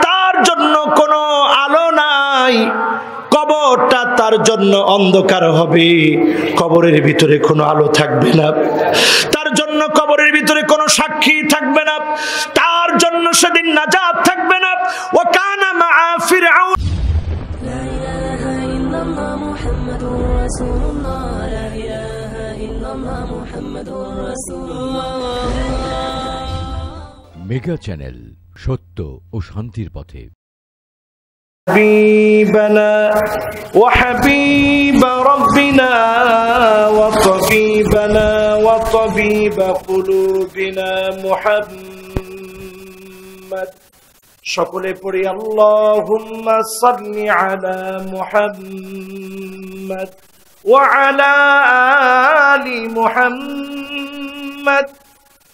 তার জন্য কোনো আলো নাই, কবরটা তার জন্য অন্ধকার হবে, কবরের ভিতরে কোনো আলো থাকবে না, তার জন্য কবরের ভিতরে কোনো সাক্ষী থাকবে না, তার জন্য সেদিন নাজাত থাকবে না। ওয়া কানা মা ফিরআউন লা ইলাহা ইল্লাল্লাহ মুহাম্মাদুর রাসূলুল্লাহ লা ইলাহা ইল্লাল্লাহ মুহাম্মাদুর রাসূলুল্লাহ। মেগা চ্যানেল, সত্য ও শান্তির পথে। حبيبنا وحبيب ربنا وطبيبنا وطبيب قلوبنا محمد সকলে পড়ি اللهم صل على محمد وعلى آل محمد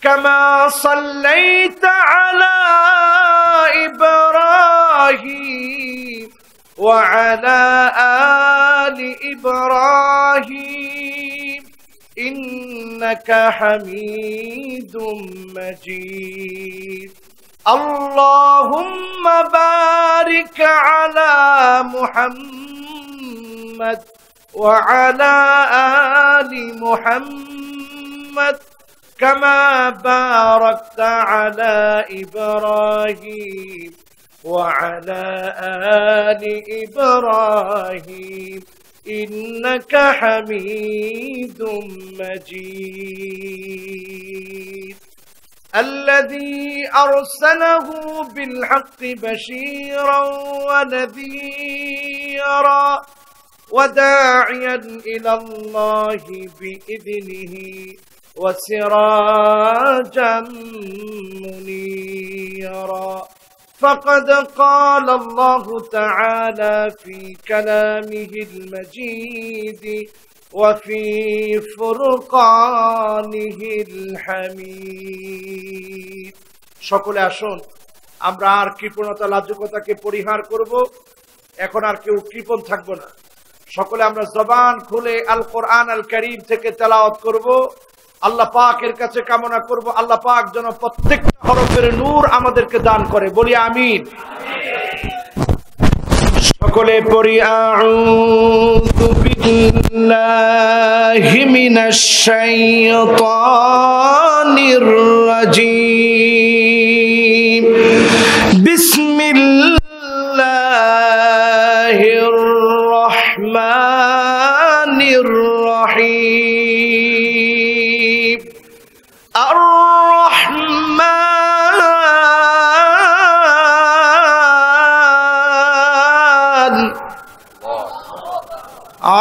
كما صليت على إبراهيم وعلى آل إبراهيم إنك حميد مجيد اللهم بارك على محمد وعلى آل محمد كما باركت على إبراهيم وعلى آل إبراهيم إنك حميد مجيد الذي أرسله بالحق بشيرا ونذيرا وداعيا إلى الله بإذنه وسراجا منيرا فقد قال الله تعالى في كلامه المجيد وفي فرقانه الحميد সকলে আসুন আমরা আর কৃপণতা লাজুকতাকে পরিহার করব, এখন আর কেউ কৃপণ থাকব না। সকলে আমরা জবান খুলে আল কোরআন আল কারীম থেকে তেলাওয়াত করব। আল্লাহ পাকের কাছে কামনা করব আল্লাহ পাক যেন প্রত্যেকটা হরফের নূর আমাদেরকে দান করে, বলি আমিন। সকলে পড়ি আউযু বিল্লাহি মিনাশ শাইতানির রাজীম বিসমিল্লাহির রহমানির রহিম الرحمن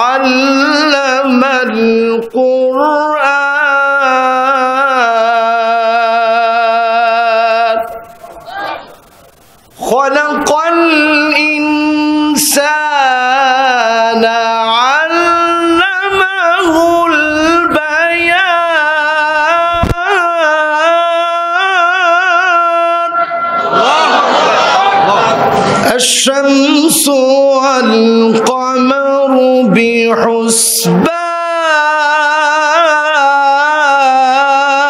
علم القرآن خلق الإنسان علمه البيان الشمس والقمر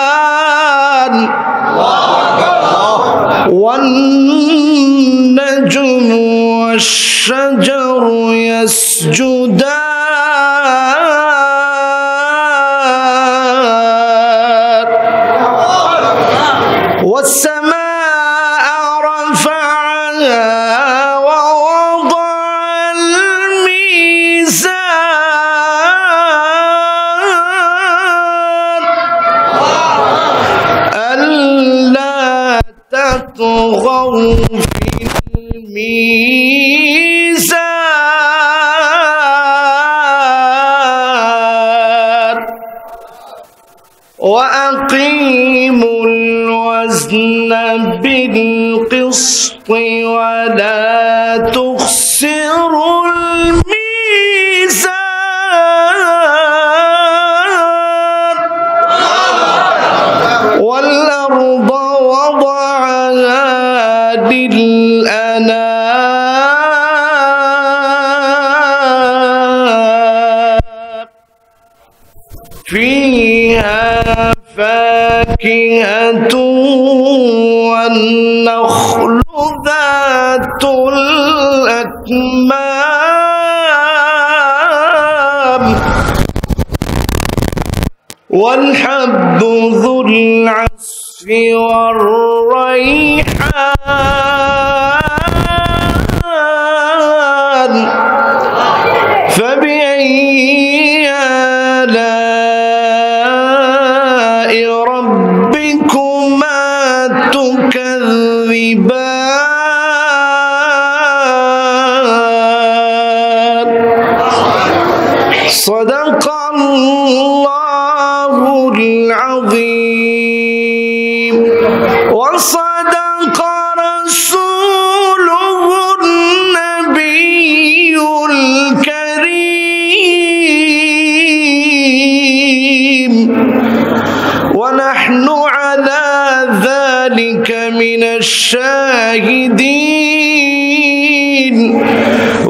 بحسبان والنجم والشجر يسجدان والسماء رفعها ووضع الميزان ألا تطغوا في الميزان وأقيموا الوزن بالقسط ولا تخسروا الميزان والأرض وضعها للأنام فيها فاكهة والنخل ذات الأكمام والحب ذو العصف والريحان فبأي آلاء ربكما تكذبان صدق الله العظيم وصدق رسوله النبي الكريم ونحن على ذلك من الشاهدين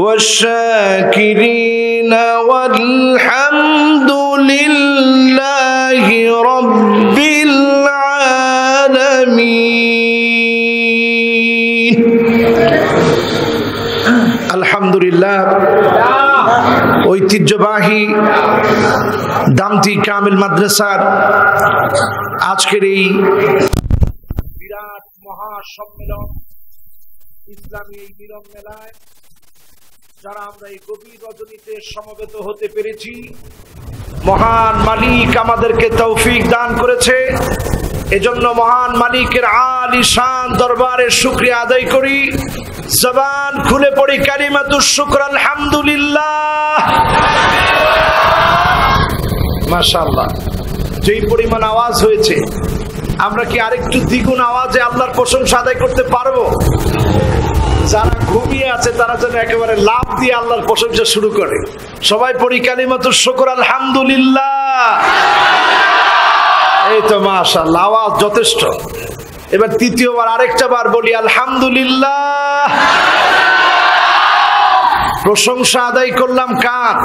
والشاكرين والحمد لله رب العالمين আলহামদুলিল্লাহ ঐতিহ্যবাহী দামতি কামিল মাদ্রাসার আজকের এই বিরাট মহাসম্মেলন ইসলামী এই মিলন মেলায় যারা আমরা এই গভীর রজনীতে সমবেত হতে পেরেছি, মহান মালিক আমাদেরকে তৌফিক দান করেছে। এজন্য মহান মালিকের আলিশান দরবারে শুকরিয়া আদায় করি। জবান খুলে পড়ি কালিমাতুশ শুকর আলহামদুলিল্লাহ। মাশাআল্লাহ, যেই পরিমাণ আওয়াজ হয়েছে, আমরা কি আরেকটু দ্বিগুণ আওয়াজে আল্লাহর প্রশংসা আদায় করতে পারবো? যারা ঘুমিয়ে আছে তারা যেন একেবারে লাফ দিয়ে আল্লাহর প্রশংসা শুরু করে। সবাই পড়ি কালিমাতুশ শুকর আলহামদুলিল্লাহ। এই তো মাশাআল্লাহ, আওয়াজ যথেষ্ট। এবার তৃতীয়বার আরেকটা বার বলি আলহামদুলিল্লাহ। প্রশংসা আদায় করলাম কার?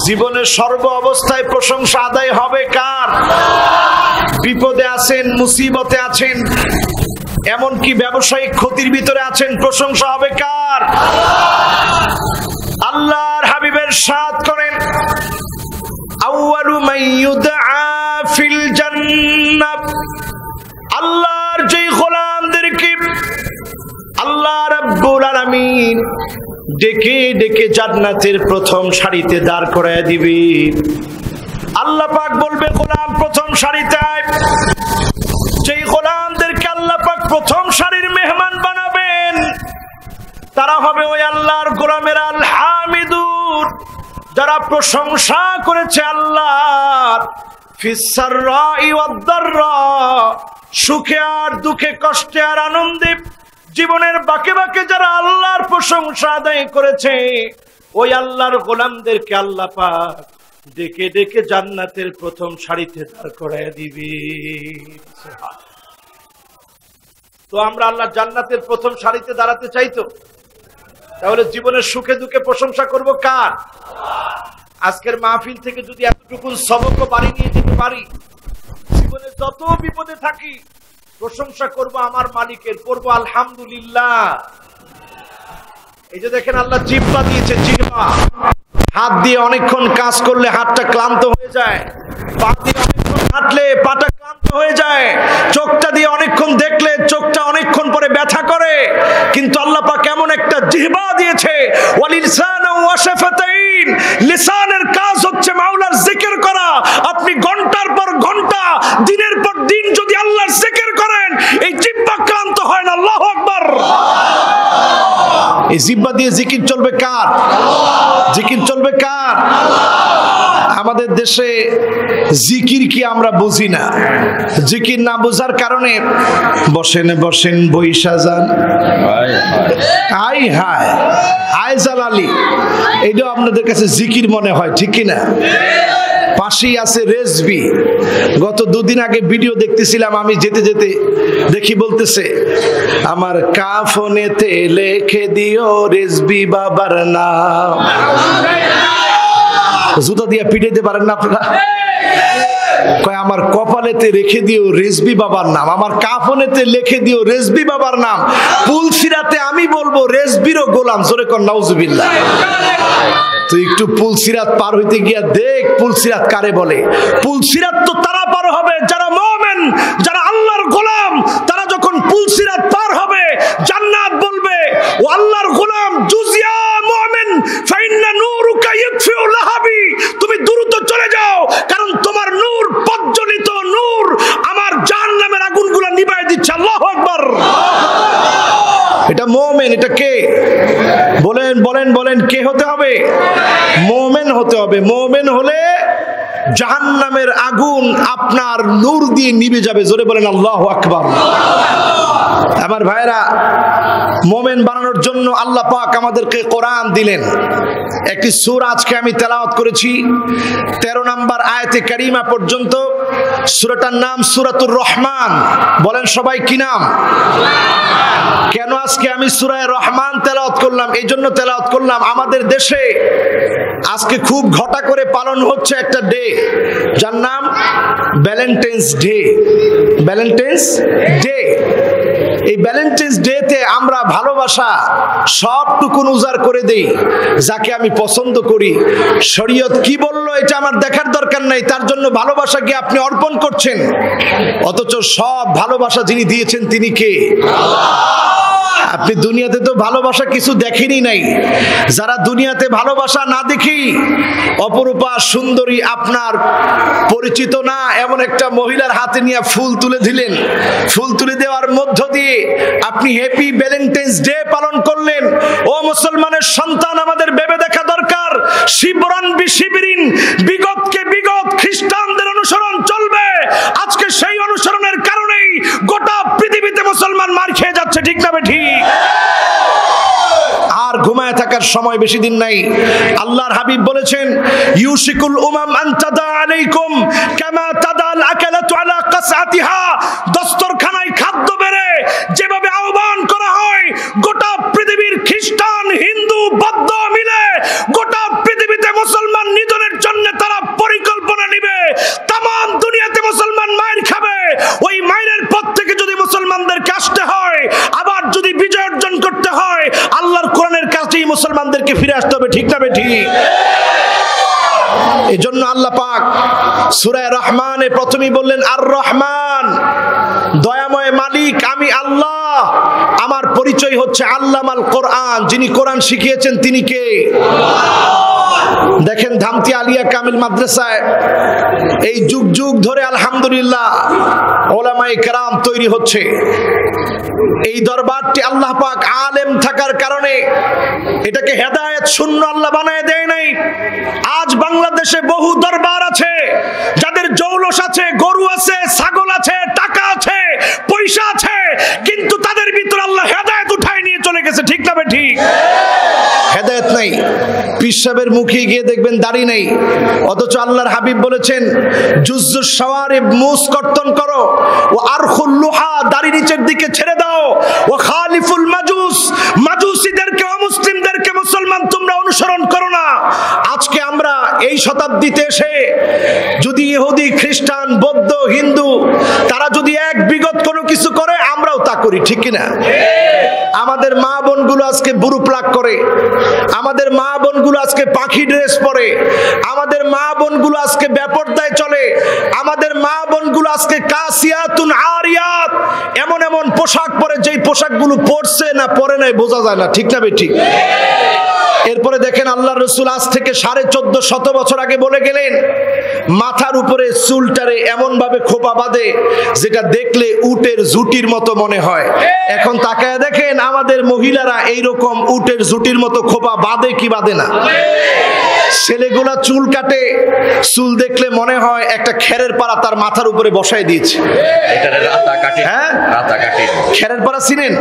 জীবনের সর্ব অবস্থায় প্রশংসা আদায় হবে কার? বিপদে আছেন, মুসিবতে আছেন, এমনকি ব্যবসায়িক ক্ষতির ভিতরে আছেন, প্রশংসা হবে কার? আল্লাহর হাবিবের সাথ করেন, আউয়ালু মান ইউদআ ফিল জান্নাহ। আল্লাহর যেই গোলামদেরকে আল্লাহ রাব্বুল আলামিন ডেকে ডেকে জান্নাতের প্রথম সারিতে দাঁড় করায় দিবে। আল্লাহ পাক বলবে, গোলাম প্রথম সারিতে আয়। যেই গোলামদেরকে আল্লাহ পাক প্রথম সারির মেহমান বানাবেন তারা হবে ওই আল্লাহর গোলামের আল হামিদুন, যারা প্রশংসা করেছে আল্লাহর ফিস সাররাই ওয়াদ দাররা, সুখে আর দুঃখে, কষ্টে আর আনন্দে, জীবনের বাঁকে বাঁকে যারা আল্লাহর প্রশংসা আদায় করেছে ওই আল্লাহর গোলামদেরকে আল্লাহ পাক ডেকে ডেকে জান্নাতের প্রথম সারিতে দাঁড় করায় দিবে। তো আমরা আল্লাহ জান্নাতের প্রথম সারিতে দাঁড়াতে চাইতো, তাহলে জীবনের সুখে দুঃখে প্রশংসা করব কার? আজকের মাহফিল থেকে যদি এতটুকু সবক বাড়ি নিয়ে যেতে পারি, জীবনে যত বিপদে থাকি প্রশংসা করব আমার মালিকের, করব আলহামদুলিল্লাহ। এই যে দেখেন আল্লাহ জিহ্বা দিয়েছে, জিহ্বা। হাত দিয়ে অনেকক্ষণ কাজ করলে হাতটা ক্লান্ত হয়ে যায়, পা দিয়ে অনেকক্ষণ হাঁটলে পাটা ক্লান্ত হয়ে যায়, চোখটা দিয়ে অনেকক্ষণ দেখলে চোখটা অনেকক্ষণ পরে ব্যথা করে। কিন্তু আল্লাহ পাক এমন একটা জিহ্বা দিয়েছে, ওয়ালিসানা ওয়া শাফাতাইন। লিসানের কাজ হচ্ছে মাওলার জিকির করা। আপনি ঘন্টার পর ঘন্টা, দিনের পর দিন যদি আল্লাহর জিকির করেন, এই জিহ্বা ক্লান্ত হয় না। আল্লাহু আকবার। এই জিহ্বা দিয়ে জিকির চলবে কার? জিকির চলবে কার? আমাদের দেশে জিকির কি আমরা বুঝি না। জিকির না বোঝার কারণে বসেন বসেন বইসা যান, হাই হায় হায় জালালি, এইটাও আপনাদের কাছে জিকির মনে হয়, ঠিক কিনা? পাশেই আছে রেজবি। গত দুদিন আগে ভিডিও দেখতেছিলাম, আমি যেতে যেতে দেখি বলতেছে, আমার কাফনেতে লিখে দিও রেজবি বাবার নাম। জুতা দিয়ে পিটাইতে পারেন না আপনারা? কয় আমার কপালেতে রেখে দিও রেজবি বাবার নাম, আমার কাফনেতে লিখে দিও রেজবি বাবার নাম। পুলসিরাতে আমি আমি বলবো রেজবিরও গোলাম, জোরে কর নাউজুবিল্লাহ। তুই একটু পুলসিরাত পার হইতে গিয়া দেখ পুলসিরাত কারে বলে। পুলসিরাত তো তারা পার হবে যারা মুমিন, যারা আল্লাহর গোলাম। তারা যখন পুলসিরাত পার হবে জান্নাত বলবে ও আল্লাহর গোলাম জুজিয়া মুমিন ফাইন্না নূরুকা ইয়াকফিউ লাহাবি, তুমি দ্রুত চলে যাও, কারণ তোমার নূর প্রজ্বলিত নূর আমার জাহান্নামের আগুনগুলো নিভায় দিচ্ছে। আল্লাহু আকবার। এটা মুমিন। এটা কে? বলেন বলেন বলেন, কে হতে হবে? মুমিন হতে হবে। মুমিন হলে জাহান্নামের আগুন আপনার নূর দিয়ে নিভে যাবে। জোরে বলেন আল্লাহু আকবার। আমার ভাইরা, মুমিন বানানোর জন্য আল্লাহ পাক আমাদেরকে কোরআন দিলেন। একটি সূরা আজকে আমি তেলাওয়াত করেছি 13 নম্বর আয়াতে কারিমা পর্যন্ত। সূরাটার নাম সূরাতুর রহমান। বলেন সবাই কি নাম? কেন আজকে আমি সূরা রহমান তেলাওয়াত করলাম? এই জন্য তেলাওয়াত করলাম, আমাদের দেশে আজকে খুব ঘটা করে পালন হচ্ছে একটা ডে, যার নাম ভ্যালেন্টাইন্স ডে। Valentine's day. এই ভ্যালেন্টাইন্স ডে তে আমরা ভালোবাসা সবটুকুন উজাড় করে দেই যাকে আমি পছন্দ করি। শরীয়ত কি বললো এটা আমার দেখার দরকার নাই, তার জন্য ভালোবাসাকে আপনি অর্পণ করছেন। অথচ সব ভালোবাসা যিনি দিয়েছেন তিনি কে? আপনি দুনিয়াতে তো ভালোবাসা কিছু দেখেনি নাই। যারা দুনিয়াতে ভালোবাসা না দেখি অপরূপা সুন্দরী আপনার পরিচিত না এমন একটা মহিলার হাতে নিয়ে ফুল তুলে দিলেন, ফুল তুলে দেওয়ার মধ্য দিয়ে আপনি হ্যাপি ভ্যালেন্টাইন্স ডে পালন করলেন। ও মুসলমানের সন্তান, আমাদের ভেবে দেখা দরকার, শিবরান বিশিবরিন, বিগতকে বিগত খ্রিস্টানদের অনুসরণ চলবে। আজকে সেই অনুসরণের কারণেই গোটা পৃথিবীতে মুসলমান মার খেয়ে যাচ্ছে, ঠিক না বেঠিক? আর ঘুমায় থাকার সময় বেশি দিন নাই। আল্লাহর হাবিব বলেছেন, ইউশিকুল উমাম আন তাদা আলাইকুম কামা তাদাল আকালাতু আলা কাসআতিহা। দস্তরখানায় খাদ্য বেড়ে যেভাবে আহ্বান করা হয়, গোটা পৃথিবীর খ্রিস্টান হিন্দু বৌদ্ধ মিলে গোটা পৃথিবীতে মুসলমান নিধনের জন্য তারা পরিকল্পনা নিবে। তাম দুনিয়াতে মুসলমান মাইর খাবে। ওই মাইরের পথ থেকে যদি মুসলমানদেরকে আসতে হয়, আবার যদি বিজয় অর্জন করতে হয়, আল্লাহর কোরআনের কাছেই মুসলমানদেরকে ফিরে আসতে হবে, ঠিক না বেঠিক? এজন্য আল্লাহ পাক সূরা রহমানে প্রথমেই বললেন আর রহমান, দয়াময় মালিক আমি আল্লাহ। আমার পরিচয় হচ্ছে আল্লামাল কোরআন, যিনি কোরআন শিখিয়েছেন তিনি কে? দেখেন ধামতি আলিয়া কামিল মাদ্রাসায় এই যুগ যুগ ধরে আলহামদুলিল্লাহ ওলামায়ে কেরাম তৈরি হচ্ছে। এই দরবারটি আল্লাহ পাক আলেম থাকার কারণে এটাকে হেদায়েত শূন্য আল্লাহ বানায় দেয় নাই। আজ বাংলাদেশে বহু দরবার আছে যাদের জৌলস আছে, গরু আছে, ছাগল আছে, টাকা আছে, পয়সা আছে, কিন্তু তাদের ভিতর আল্লাহ হেদায়েত উঠায় নিয়ে চলে গেছে, ঠিক না বেঠিক? হেদায়েত নাই। পীর সাহেবের মুখে গিয়ে দেখবেন দাড়ি নেই, অথচ আল্লাহর হাবিব বলেছেন জুজ্জুস শাওয়ারিব, মুস কর্তন করো, ও আরখুল লুহা, দাড়ি নিচের দিকে ছেড়ে দাও, ও খালিফুল মাজুস, মাজুসীদেরকে অমুসলিমদেরকে মুসলমান তোমরা অনুসরণ করো না। আজকে আমরা এই শতাব্দীতে এসে যদি ইহুদি, খ্রিস্টান, বৌদ্ধ, হিন্দু তারা যদি এক বিগত কোনো কিছু করে, আমরাও তা করি, ঠিক কিনা? আমাদের মা বোনগুলো আজকে বুরু প্লাগ করে, আমাদের মা বোনগুলো আজকে পাখি ড্রেস পরে, আমাদের মা বোনগুলো আজকে বেপরদায় চলে, আমাদের মা বোনগুলো আজকে কাসিয়াতুন আরিয়াত, এমন এমন পোশাক পরে যেই পোশাকগুলো পরছে না পরে নাই বোঝা যায় না, ঠিক না বেঠিক? এরপরে দেখেন আল্লাহর রাসূল আজ থেকে 1450 বছর আগে বলে গেলেন, মাথার উপরে চুলটারে এমন ভাবে খোপা বাঁধে যেটা দেখলে উটের জুটির মতো মনে হয়। এখন তাকায় দেখেন আমাদের মহিলারা এইরকম উটের জুটির মতো খোপা বাঁধে কি বাঁধে না? ছেলেগুলা চুল কাটে, চুল দেখলে মনে হয় একটা খেরের পাড়া তার মাথার উপরে বসাই দিয়েছে। হ্যাঁ, খেরের পাড়া চিনেন?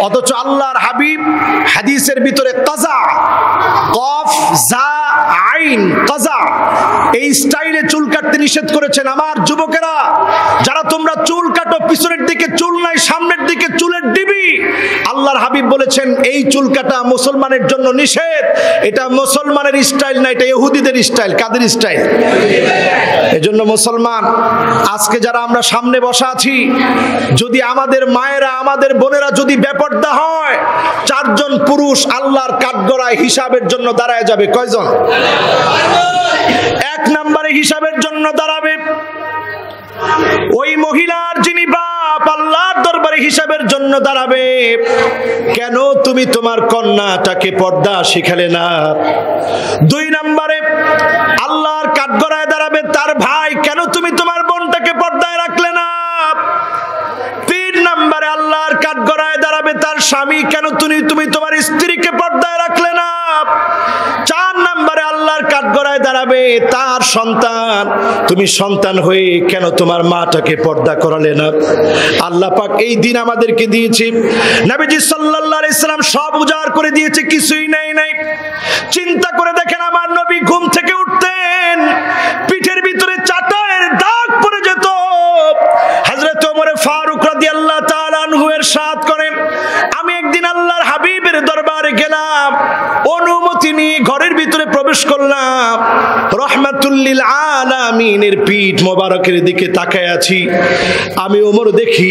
অথচ আল্লাহর হাবিব হাদিসের ভিতরে কাজা, কফ জা আইন, কাজা, এই স্টাইলে চুল কাটতে নিষেধ করেছেন। আমার যুবকেরা যারা তোমরা চুল কাটো, পিছনের দিকে চুল নাই, সামনের দিকে চুলের ডিবি, আল্লাহর হাবিব বলেছেন এই চুল কাটা মুসলমানের জন্য নিষেধ। এটা মুসলমানের স্টাইল না, এটা ইহুদিদের স্টাইল। কাদের স্টাইল? এজন্য মুসলমান আজকে যারা আমরা সামনে বসা আছি, যদি আমাদের মায়েরা, আমাদের বোনেরা যদি বেপরদা হয়, পুরুষ আল্লাহর কাঠগড়ায় হিসাবের জন্য দাঁড়ায় যাবে? কয়জন? এক নম্বরে হিসাবের জন্য দাঁড়াবে ওই মহিলার যিনি বাপ আল্লাহর দরবারে হিসাবের জন্য দাঁড়াবে। কেন তুমি তোমার কন্যাটাকে পর্দা শিখালে না? দুই নম্বরে আল্লাহর কাঠগড়ায় দাঁড়াবে তার ভাই, কেন তুমি তোমার বোনটাকে পর্দায় রাখলে না? তিন নম্বরে আল্লাহর কাঠগড়ায় দাঁড়াবে তার স্বামী, কেন তুমি তোমার স্ত্রীকে পর্দায় রাখলে না? চার নম্বরে আল্লাহর কাঠগড়ায় দাঁড়াবে তার সন্তান, তুমি সন্তান হয়ে কেন তোমার মাটাকে পর্দা করালে না? আল্লাহ পাক এই দিন আমাদেরকে দিয়েছে, নবীজি সাল্লাল্লাহু আলাইহি সাল্লাম সব উজাড় করে দিয়েছে, কিছুই নাই। চিন্তা করে দেখেন, আমার নবী ঘুম থেকে উঠতেন, পিঠের ভিতরে চাটায়ের দাগ পড়ে যেত। হযরত ওমর ফারুক রাদিয়াল্লাহু তাআলা আনহু ইরশাদ করেন, আমি একদিন আল্লাহর হাবিবের দরবারে গেলাম, অনুমতি নিয়ে ঘরের ভিতরে প্রবেশ করলাম, রহমাতুল লিল আলামিনের পিঠ মোবারকের দিকে তাকায় আছি। আমি ওমর দেখি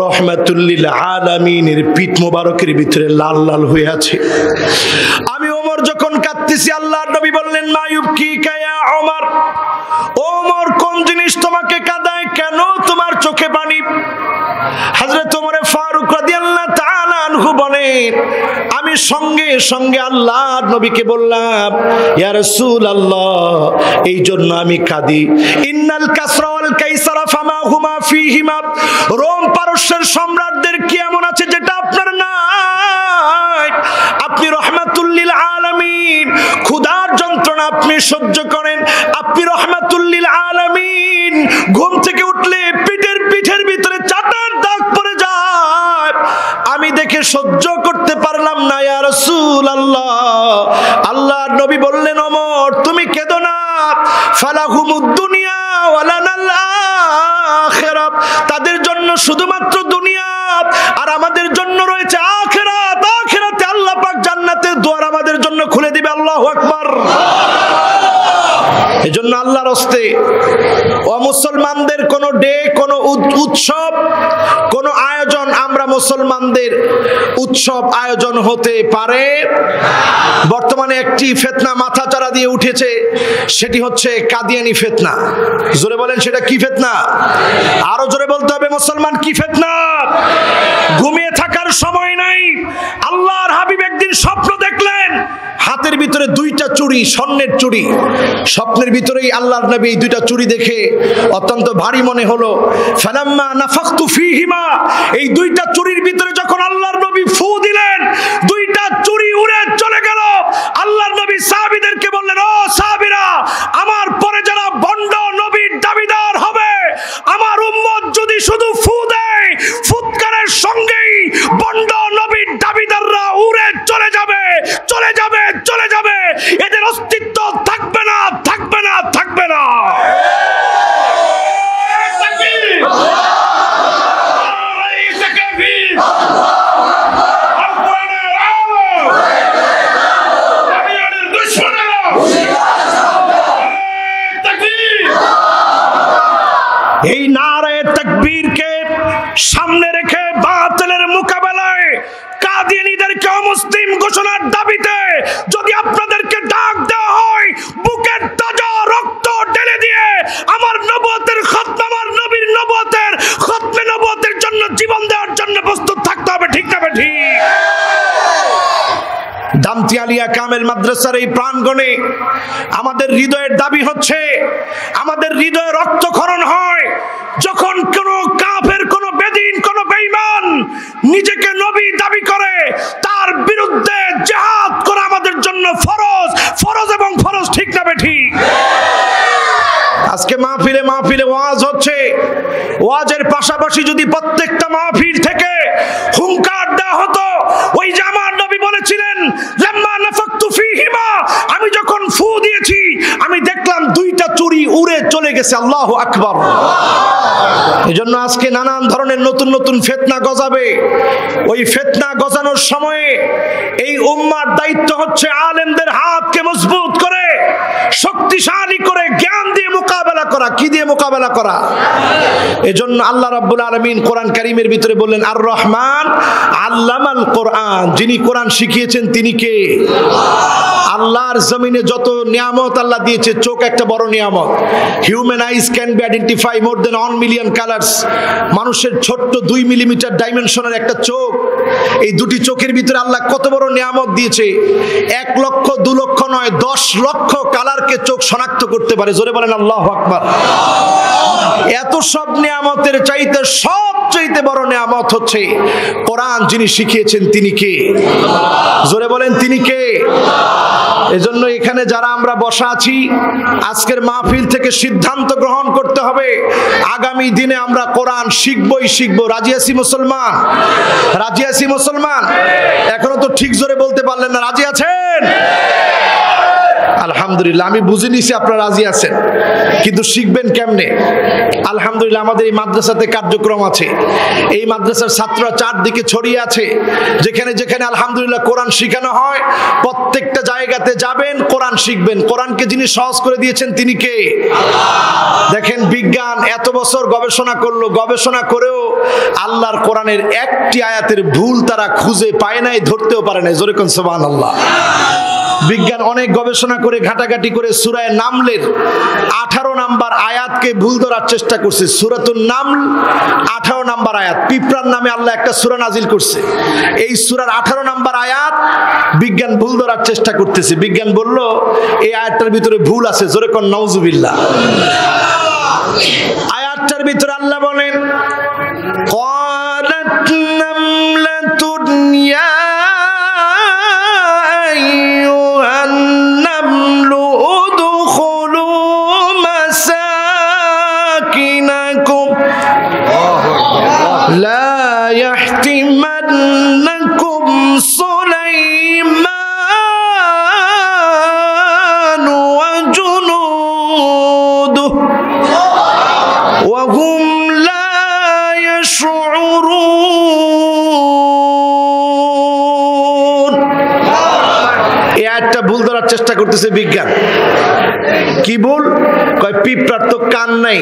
রহমাতুল লিল আলামিনের পিঠ মোবারকের ভিতরে লাল লাল হয়ে আছে। আমি ওমর যখন কাঁদতেছি, আল্লাহর নবী বললেন, মা ইউবকিকা ইয়া ওমর, ওমর কোন জিনিস তোমাকে কাঁদায়, কেন তোমার চোখে পানি? হযরত ওমর ফারুক রাদিয়াল্লাহু তাআলা আনহু বলেন, আমি সঙ্গে সঙ্গে আল্লাহর নবীকে বললাম, ইয়া রাসূলুল্লাহ, এই জন্য আমি কাঁদি, ইন্নাল কাসরা ওয়াল কাইসারা ফামা হুমা ফীহিমা, রোম পারস্যের সম্রাটদের কি এমন আছে যেটা আপনার নাই? আপনি রহমাতুল লিল আলামিন, ক্ষুধার যন্ত্রণা আপনি সহ্য করেন, আপনি রহমাতুল লিল আলামিন, ঘুম থেকে উঠলে পিঠের ভিতরে চাটার দাগ পড়ে যায়, আমি দেখে সহ্য করতে পারলাম না ইয়া রাসূলুল্লাহ। আল্লাহর নবী বললেন, ওমর তুমি কেঁদো না, ফালাহুমুদ দুনিয়া ওয়া লানাল আখিরাত, তাদের জন্য শুধুমাত্র দুনিয়া আর আমাদের জন্য রয়েছে আখিরাত। আখিরাতে আল্লাহ পাক জান্নাতের দুয়ার আমাদের জন্য খুলে দিবে। আল্লাহু আকবার। এজন্য আল্লাহর হস্তে অমুসলমানদের কোন ডে, কোন উৎসব, কোন আয়োজন আমরা মুসলমানদের উৎসব আয়োজন হতে পারে। বর্তমানে একটি ফিতনা মাথাচাড়া দিয়ে উঠেছে, সেটি হচ্ছে কাদিয়ানি ফিতনা। জোরে বলেন, সেটা কি ফিতনা? আরো জোরে বলতে হবে, মুসলমান কি ফিতনা? ঘুমিয়ে থাকার সময় নাই। আল্লাহর হাবিব একদিন স্বপ্ন দেখলেন, হাতের ভিতরে দুইটা চুড়ি, স্বর্ণের চুড়ি। স্বপ্নের ভিতরেই আল্লাহর নবী এই দুইটা চুড়ি দেখে অত্যন্ত ভারী মনে হলো। ফালাম্মা নাফাখতু ফীহিমা, এই দুইটা চুড়ির ভিতরে যখন আল্লাহর নবী ফু দিলেন, দুইটা চুড়ি উড়ে চলে গেল। আল্লাহর নবী সাহাবীদেরকে বললেন, ও সাহাবীরা, আমার পরে যারা ভণ্ড নবীর দাবিদার হবে, আমার উম্মত যদি শুধু ফু দেয়, ফুৎকারের সঙ্গেই ভণ্ড নবীর দাবিদাররা উড়ে চলে যাবে, চলে যাবে, চলে যাবে, এদের অস্তিত্ব থাকবে না, থাকবে না, থাকবে না। এই নারায়ে তাকবীরকে সামনে রেখে বাতিলের মোকাবেলায় কাদিয়ানীদেরকে অমুসলিম ঘোষণার দাবিতে যদি আপনাদেরকে ডাক দেওয়া হয়, বুকের তাজা রক্ত ঢেলে দিয়ে আমার নবুয়তের খতম, আমার নবীর নবুয়তের খতমে নবুয়তের জন্য জীবন দেওয়ার জন্য প্রস্তুত থাকতে হবে। ঠিক না ঠিক? দামতি আলিয়া কামেল মাদ্রাসার এই প্রাঙ্গণে আমাদের হৃদয়ের দাবি হচ্ছে, আমাদের হৃদয়ে রক্তক্ষরণ হয় যখন কোন কাফের, কোন বেদিন, কোন বেঈমান নিজেকে নবী দাবি করে, তার বিরুদ্ধে জিহাদ করা আমাদের জন্য ফরজ, ফরজ এবং ফরজ। ঠিক না ঠিক? আজকে মাহফিলে ওয়াজ হচ্ছে, ওয়াজের পাশাপাশি যদি প্রত্যেকটা মাহফিল থেকে হুঙ্কার দেওয়া হতো, ওই যে আমার নবী বলেছিলেন, লাম্মা নাফাকতু ফীহিমা, আমি যখন ফু দিয়েছি আমি দেখলাম দুইটা চুড়ি উড়ে চলে গেছে। আল্লাহু আকবার। এজন্য আজকে নানান ধরনের নতুন নতুন ফিতনা গজাবে। ওই ফিতনা গজানোর সময়ে এই উম্মার দায়িত্ব হচ্ছে আলেমদের হাতকে মজবুত করে, শক্তিশালী করে, জ্ঞান দিয়ে মোকাবেলা করা। কি দিয়ে মোকাবেলা করা। এজন্য আল্লাহ রাব্বুল আলামিন কোরআন কারীমের ভিতরে বললেন আর রহমান আল্লামাল কোরআন, যিনি কোরআন শিখিয়েছেন তিনি কে? আল্লাহর জমিনে যত নিয়ামত আল্লাহ দিয়েছে, চোখ একটা বড় নিয়ামত। Human eyes can be identify more than 1 million colours. মানুষের ছোট্ট 2 মিলিমিটার ডাইমেনশনের একটা চোখ, এই দুটি চোখের ভিতরে আল্লাহ কত বড় নিয়ামত দিয়েছে। 1 লক্ষ 2 লক্ষ নয়, 10 লক্ষ কালারকে চোখ শনাক্ত করতে পারে। জোরে বলেন আল্লাহু আকবার। এত সব নিয়ামতের চাইতে সবচেয়ে বড় নিয়ামত হচ্ছে কোরআন যিনি শিখিয়েছেন তিনি কে? জোরে বলেন তিনি কে? এজন্য এখানে যারা আমরা বসা আছি, আজকের মাহফিল থেকে সিদ্ধান্ত গ্রহণ করতে হবে, আগামী দিনে আমরা কোরআন শিখবই শিখবো। রাজি আছি মুসলমান? রাজি আছি মুসলমান? এখনো তো ঠিক জোরে বলতে পারলেন না। রাজি আছেন? আলহামদুলিল্লাহ, আমি বুঝে নিছি আপনারা রাজি আছেন, কিন্তু শিখবেন কেমনে? আলহামদুলিল্লাহ, আমাদের এই মাদ্রাসাতে কার্যক্রম আছে। এই মাদ্রাসার ছাত্ররা চারদিকে ছড়িয়ে আছে। যেখানে যেখানে আলহামদুলিল্লাহ কোরআন শেখানো হয়, প্রত্যেকটা জায়গাতে যাবেন, কোরআন শিখবেন। কোরআনকে যিনি সহজ করে দিয়েছেন তিনি কে? দেখেন, বিজ্ঞান এত বছর গবেষণা করলো, গবেষণা করেও আল্লাহর কোরআনের একটি আয়াতের ভুল তারা খুঁজে পায় নাই, ধরতেও পারে নাই। জোরে কোন সুবহানাল্লাহ। বিজ্ঞান অনেক গবেষণা করে ঘাটাঘাটি করে সূরা নামলের 18 নাম্বার আয়াতকে ভুল ধরার চেষ্টা করছে। সূরাতুন নামল 18 নাম্বার আয়াত, পিঁপড়ার নামে আল্লাহ একটা সূরা নাজিল করছে। এই সূরার 18 নাম্বার আয়াত বিজ্ঞান ভুল ধরার চেষ্টা করতেছে। বিজ্ঞান বলল এই আয়াতটার ভিতরে ভুল আছে। জোরে কোন নাউজুবিল্লাহ। আয়াতটার ভিতরে আল্লাহ বলেন ক্বালাত নামলাতুন ইয়া لا يحتمنكم سليمان وجنوده وهم لا يشعرون। এই আয়াতটা ভুল ধরার চেষ্টা করতেছে বিজ্ঞান। কি ভুল? কয় পিঁপড়ার তো কান নাই,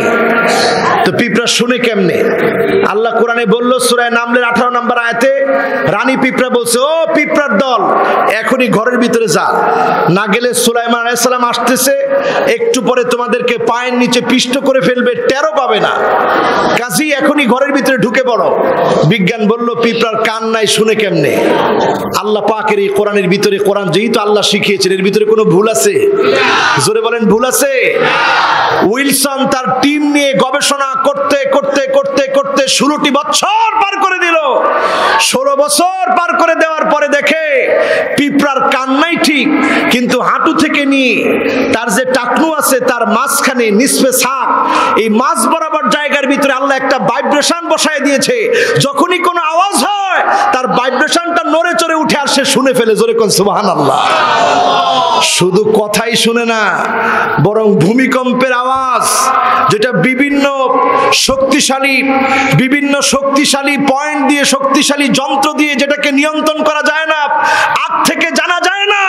তো পিঁপড়া শুনে কেমনে? আল্লাহ কোরআনে বলল সূরা নামলের 18 নম্বর আয়াতে, রানী পিঁপড়া বলছে, ও পিঁপড়ার দল, এখনই ঘরের ভিতরে যা, না গেলে সুলাইমান আলাইহিস সালাম আসতেছে, একটু পরে তোমাদেরকে পায়ের নিচে পিষ্ট করে ফেলবে, টেরও পাবে না, কাজী এখনই ঘরের ভিতরে ঢুকে পড়ো। বিজ্ঞান বলল পিঁপড়ার কান নাই, শুনে কেমনে? আল্লাহ পাকের এই কোরআনের ভিতরে, কোরআন যেহেতু আল্লাহ শিখিয়েছেন, এর ভিতরে কোনো ভুল আছে? জোরে বলেন ভুল আছে? উইলসন তার টিম নিয়ে গবেষণা করতে করতে করতে করতে 16টি বছর পার করে দিল। 16 বছর পার করে দেওয়ার পরে দেখে পিঁপড়ার কান নাই ঠিক, কিন্তু হাঁটু থেকে নিয়ে তার যে টাকনু আছে তার মাঝখানে নিসফে সাক, এই মাঝ বরাবর জায়গার ভিতরে আল্লাহ একটা ভাইব্রেশন বসায় দিয়েছে। যখনই কোনো আওয়াজ হয় তার ভাইব্রেশনটা নড়ে চড়ে উঠে আর সে শুনে ফেলে। জোরে কোন সুবহানাল্লাহ। শুধু কথাই শুনে না, বরং ভূমিকম্পের আওয়াজ, যেটা বিভিন্ন শক্তিশালী পয়েন্ট দিয়ে, শক্তিশালী যন্ত্র দিয়ে যেটাকে নিয়ন্ত্রণ করা যায় না, আগ থেকে জানা যায় না,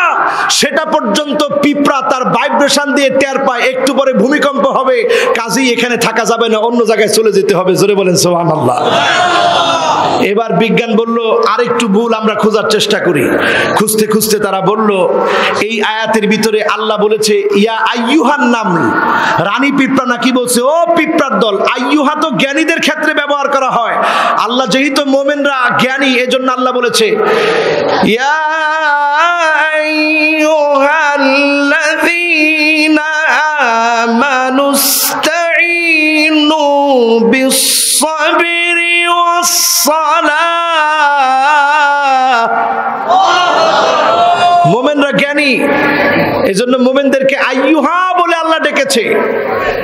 সেটা পর্যন্ত পিঁপড়া তার ভাইব্রেশন দিয়ে টের পায়। একটু পরে ভূমিকম্প হবে, কাজেই এখানে থাকা যাবে না, অন্য জায়গায় চলে যেতে হবে। জোরে বলেন সুবহানাল্লাহ। এবার বিজ্ঞান বলল আরেকটু ভুল আমরা খোঁজার চেষ্টা করি। খুঁজতে খুঁজতে তারা বলল এই আয়াতের ভিতরে আল্লাহ বলেছে ইয়া আইয়ুহান নামল, রানী পিঁপড়া নাকি বলছে ও পিঁপড়ার দল। আইয়ুহা তো জ্ঞানীদের ক্ষেত্রে ব্যবহার করা হয়। আল্লাহ যেহেতু মুমিনরা জ্ঞানী, এজন্য আল্লাহ বলেছে ইয়া আইয়ুহাল্লাযীনা আমানুস্তাঈনু বিস-সাবরি ওয়াস-সালাহ। মুমিনরা জ্ঞানী, এজন্য মুমিনদেরকে আইয়ুহা বলে আল্লাহ ডেকেছে।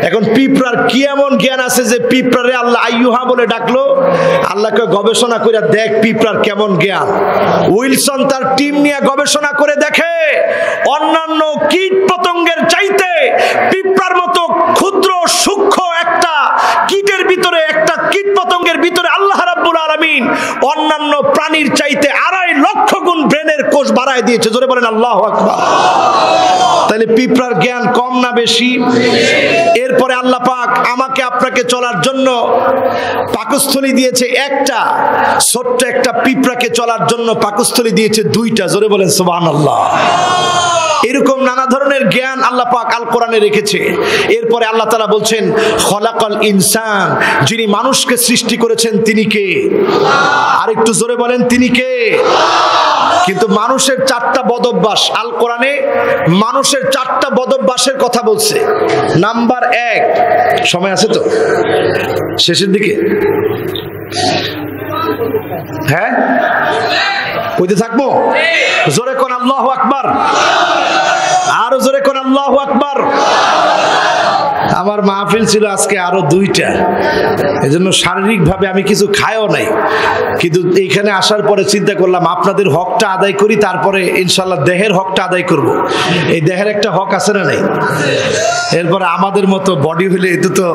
এখন পিঁপড়ার কি এমন জ্ঞান আছে যে পিঁপড়ারে আল্লাহ আইয়ুহা বলে ডাকলো? আল্লাহকে গবেষণা করে দেখ পিঁপড়ার কেমন জ্ঞান। উইলসন তার টিম নিয়ে গবেষণা করে দেখে অন্যান্য কীট পতঙ্গের চাইতে পিঁপড়ার মতো ক্ষুদ্র সূক্ষ্ম একটা কীটের ভিতরে, একটা কীট পতঙ্গের ভিতরে আল্লাহ রাব্বুল আলামিন অন্যান্য প্রাণীর চাইতে 2.5 লক্ষ গুণ ব্রেনের কোষ বাড়ায় দিয়েছে। জোরে বলেন আল্লাহু আকবার। তাহলে পিঁপড়ার জ্ঞান কম না বেশি? এরপরে আল্লাহ পাক আমাকে আপনাকে চলার জন্য পাকস্থলী দিয়েছে একটা, ছোট্ট একটা পিঁপড়াকে চলার জন্য পাকস্থলী দিয়েছে দুইটা। জোরে বলেন সুবহানাল্লাহ। এরকম নানা ধরনের জ্ঞান আল্লাহ পাক আল কোরআনে রেখেছে। এরপরে আল্লাহ তাআলা বলছেন খলাকাল ইনসান, যিনি মানুষকে সৃষ্টি করেছেন তিনি কে? আরেকটু জোরে বলেন তিনি কে? কিন্তু মানুষের চারটা বদভ্যাস, আল কোরআনে মানুষের চারটা বদভ্যাসের কথা বলছে। নাম্বার 1, সময় আছে তো শেষের দিকে? হ্যাঁ, কইতে থাকবো? জোরে কোন আল্লাহু আকবার, আরো জোরে কোন আল্লাহু আকবার। আমার মাহফিল ছিল আজকে আরো 2টা, এজন্য শারীরিক ভাবে আমি কিছু খাইও নাই, কিন্তু এইখানে আসার পরে চিন্তা করলাম আপনাদের হকটা আদায় করি, তারপরে ইনশাল্লাহ দেহের হকটা আদায় করব। এই দেহের একটা হক আছে না নাই? এরপরে আমাদের মতো বডি হলে এতে তো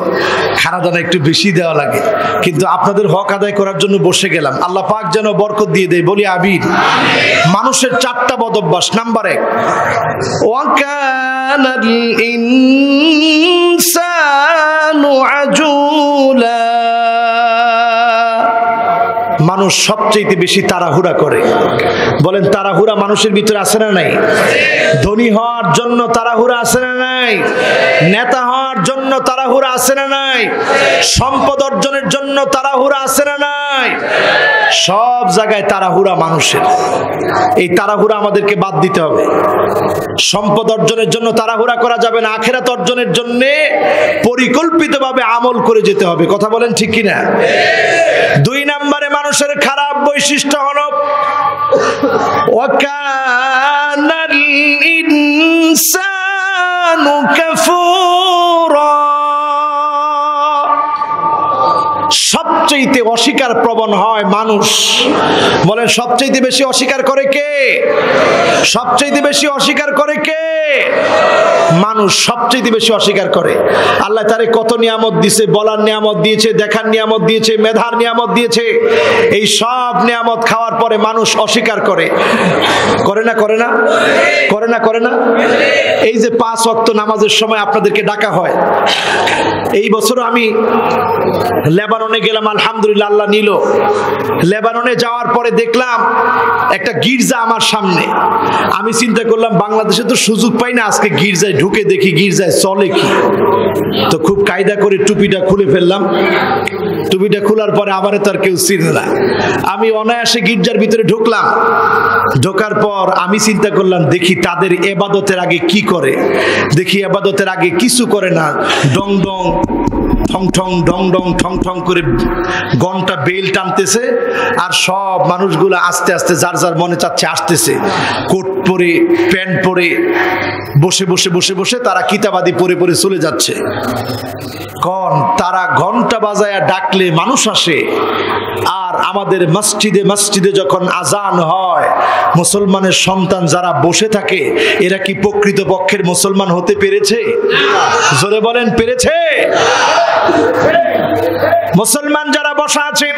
খানাদানা একটু বেশি দেওয়া লাগে, কিন্তু আপনাদের হক আদায় করার জন্য বসে গেলাম। আল্লাহ পাক যেন বরকত দিয়ে দেয়, বলি আমিন। মানুষের চারটা বদভ্যাস। নাম্বার 1, ওয়াকানাল ইনসানু আজুলা, মানুষ সবচেয়ে বেশি তাড়াহুড়া করে। বলেন তাড়াহুড়া মানুষের ভিতরে আছে না নাই? ধনী হওয়ার জন্য তাড়াহুড়া আছে না নাই? নেতা হওয়ার জন্য তাড়াহুড়া আছে না নাই? সম্পদ অর্জনের জন্য তাড়াহুড়া আছে না নাই? সব জায়গায় তাড়াহুড়া মানুষের। এই তাড়াহুড়া আমাদেরকে বাদ দিতে হবে। সম্পদ অর্জনের জন্য তাড়াহুড়া করা যাবে না, আখিরাত অর্জনের জন্য পরিকল্পিতভাবে আমল করে যেতে হবে। কথা বলেন ঠিক কিনা? 2 নম্বরে মানুষের খারাপ বৈশিষ্ট্য হলো ওয়াকানাল ইনসানু কাফুরা, সবচেয়ে অস্বীকার প্রবণ হয় মানুষ। বলেন সবচেয়ে বেশি অস্বীকার করে কে? সবচেয়ে বেশি অস্বীকার করে কে? মানুষ সবচেয়ে বেশি অস্বীকার করে। আল্লাহ তারে কত নিয়ামত দিয়েছে, বলার নিয়ামত দিয়েছে, দেখার নিয়ামত দিয়েছে, মেধার নিয়ামত দিয়েছে। এই সব নিয়ামত খাওয়ার পরে মানুষ অস্বীকার করে। করে না? করে না? করে না? করে না? এই যে 5 ওয়াক্ত নামাজের সময় আপনাদেরকে ডাকা হয়, এই বছর আমি লেবাননে গেলাম, আলহামদুলিল্লাহ আল্লাহ নিল। লেবাননে যাওয়ার পরে দেখলাম একটা গির্জা আমার সামনে। আমি চিন্তা করলাম বাংলাদেশে তো সুযোগ পাই না, আজকে গির্জায় ঢুকে দেখি গির্জায় চলে কি। তো খুব কায়দা করে টুপিটা খুলে ফেললাম। টুপিটা খোলার পরে আমারে তো আর কেউ চিনে না। আমি অনায়াসে গির্জার ভিতরে ঢুকলাম। ঢোকার পর আমি চিন্তা করলাম দেখি তাদের ইবাদতের আগে কি করে। দেখি ইবাদতের আগে কিছু করে না, ডং ডং ঠং ঠং ডং ডং ঠং ঠং করে ঘন্টা বেল টানতেছে, আর সব মানুষগুলো আস্তে আস্তে যার যার মনে চাচ্ছে আসতেছে, কোট পরে প্যান্ট পরে বসে বসে বসে বসে তারা কিতাবাদি পড়ে পড়ে চলে যাচ্ছে। কোন তারা ঘন্টা বাজায়া ডাকলে মানুষ আসে। আর আমাদের মসজিদে মসজিদে যখন আজান হয়, মুসলমানের সন্তান যারা বসে থাকে, এরা কি প্রকৃত পক্ষের মুসলমান হতে পেরেছে? জোরে বলেন পেরেছে? মুসলমান যারা বসা আছে,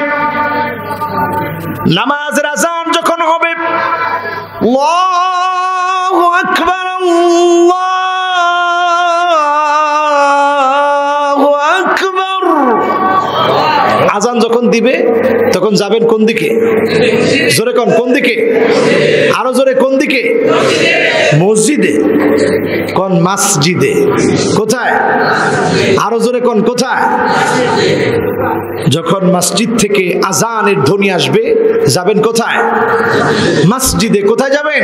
নামাজের আজান যখন হবে, আল্লাহু আকবার আল্লাহু আকবার, আজান যখন দিবে তখন যাবেন কোন দিকে? জোরে কোন, কোন দিকে? আরো জোরে কোন দিকে? মসজিদে। কোন? মসজিদে। কোথায়? আরো জোরে কোন? কোথায়? যখন মসজিদ থেকে আজানের ধ্বনি আসবে যাবেন কোথায়? মসজিদে। কোথায় যাবেন?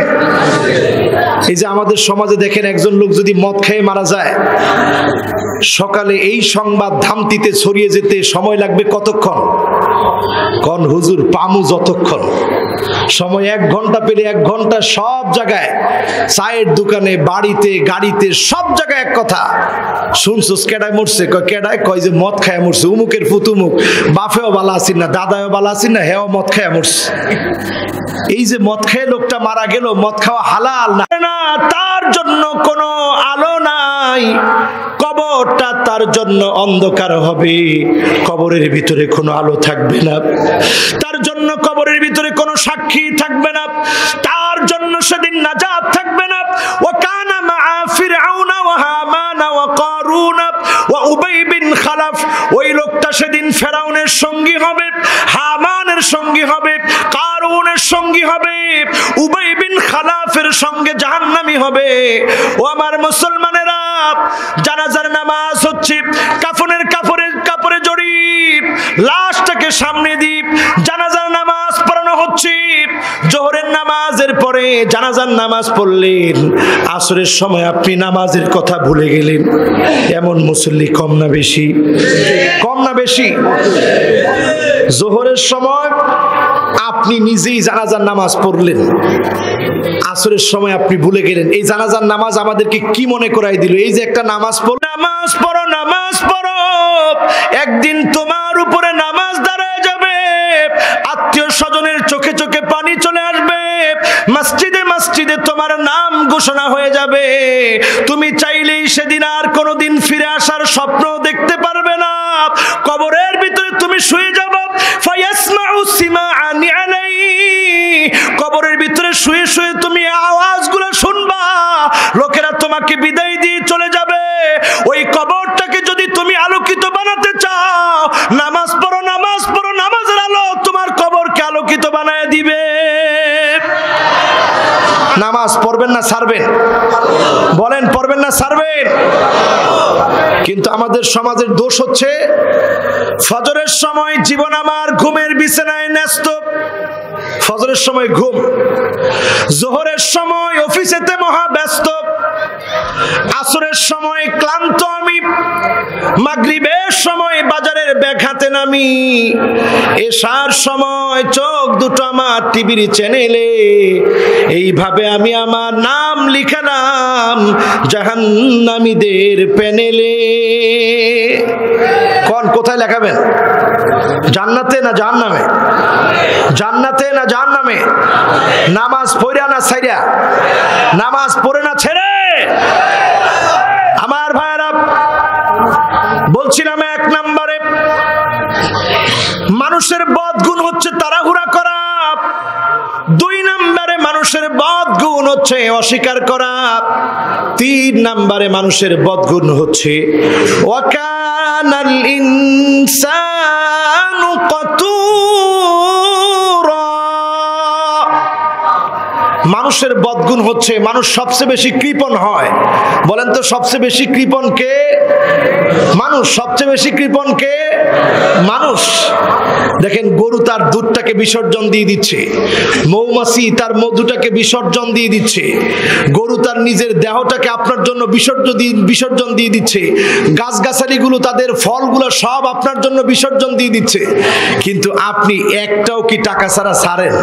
এই যে আমাদের সমাজে দেখেন একজন লোক যদি মদ খেয়ে মারা যায়, সকালে এই সংবাদ ধামতিতে ছড়িয়ে যেতে সময় লাগবে কতক্ষণ? কোন হুজুর পামু যতক্ষণ সময়, 1 ঘন্টা পেলে 1 ঘন্টা সব জায়গায়, চায়ের দোকানে, বাড়িতে, গাড়িতে, সব জায়গায় এক কথা। শুনছস কেডায় মরছে? কয় কেডায়? কয় যে মদ খায় মরছে, উমুকের ফুতুমুক, বাপেও বালা আছিন না, দাদাও বালা আছিন না, হেও মদ খায় মরছে। এই যে মদ খেয়ে লোকটা মারা গেল, মদ খাওয়া হালাল না, তার জন্য কোনো আলো নাই, কবরটা তার জন্য অন্ধকার হবে, কবরের ভিতরে কোনো আলো থাকবে না, তার জন্য কবরের ভিতরে কোনো সাক্ষী থাকবে না, তার জন্য সেদিন নাজাত থাকবে না। ওয়া কানা মা মানুষের সঙ্গে জাহান্নামী হবে। ও আমার মুসলমানেরা, জানাজার নামাজ হচ্ছে কাফনের কাপড়ে জড়িয়ে লাশটাকে সামনে দিয়ে জানাজার নামাজ পড়ানো হচ্ছে। জোহরের নামাজের পরে জানাজার নামাজ পড়লেন, আসরের সময় আপনি নামাজের কথা ভুলে গেলেন। এমন মুসল্লি কম না বেশি? কম না বেশি? জোহরের সময় আপনি নিজেই জানাজার নামাজ পড়লেন, আসরের সময় আপনি ভুলে গেলেন। এই জানাজার নামাজ আমাদেরকে কি মনে করাই দিল? এই যে একটা নামাজ পড়ো, নামাজ পড়ো, নামাজ পড়ো, একদিন তোমার উপরে নামাজ দাঁড়ায় যাবে, আত্মীয় স্বজনের চোখে চোখে পানি চলে আসবে, মসজিদে মসজিদে তোমার নাম ঘোষণা হয়ে যাবে। তুমি চাইলেই সেদিন আর কোনোদিন ফিরে আসার স্বপ্ন দেখতে পারবে না। কবরের ভিতরে তুমি শুয়ে যাবে, ফায়াসমাউ সিমাআনি আলাই, কবরের ভিতরে শুয়ে শুয়ে তুমি আওয়াজগুলো শুনবা, লোকেরা তোমাকে বিদায় দিয়ে চলে যাবে। ওই কবরটাকে যদি তুমি আলোকিত বানাতে চাও, নামাজ পড়ো, নামাজ পড়ো, নামাজের আলো তোমার কবরকে আলোকিত বানায় দিবে। নামাজ পড়বেন না ছাড়বেন? বলেন, পড়বেন না ছাড়বেন? কিন্তু আমাদের সমাজের দোষ হচ্ছে, ফজরের সময় জীবন আমার ঘুমের বিছানায় ন্যস্ত, ফজরের সময় ঘুম, জোহরের সময় অফিসেতে মহা ব্যস্ত, আসরের সময় ক্লান্ত আমি, মাগরিবের সময় বাজারের ব্যাগ হাতে নামি, এশার সময় চোখ দুটো আমার টিভির চ্যানেলে। এইভাবে আমি আমার নাম লিখালাম জাহান্নামীদের প্যানেলে। কোথায় লেখাবেন? জান্নাতে না জাহান্নামে? জান্নাতে না জাহান্নামে? নামাজ পড়া না ছাইরা? নামাজ পড়ে না ছেড়ে? আমার ভাইরা, বলছিলাম এক নম্বরে মানুষের বদগুণ হচ্ছে তাড়াহুড়া করা, দুই নম্বরে মানুষের বদগুণ হচ্ছে অস্বীকার করা, তিন নম্বরে মানুষের বদগুণ হচ্ছে ওয়াকানাল ইনসানু কাতুরা। মানুষের বদগুণ হচ্ছে মানুষ সবচেয়ে বেশি কৃপণ হয়। বলেন তো, সবচেয়ে বেশি কৃপণ কে? মানুষ। সবচেয়ে বেশি কৃপণ কে? মানুষ। দেখেন, গরু তার দুধটাকে বিসর্জন দিয়ে দিচ্ছে, মৌমাছি তার মধুটাকে বিসর্জন দিয়ে দিচ্ছে, গরু তার নিজের দেহটাকে আপনার জন্য বিসর্জন দিয়ে দিচ্ছে, গাছগাছালিগুলো তাদের ফলগুলো সব আপনার জন্য বিসর্জন দিয়ে দিচ্ছে। কিন্তু আপনি একটাও কি টাকা ছাড়া ছাড়েন?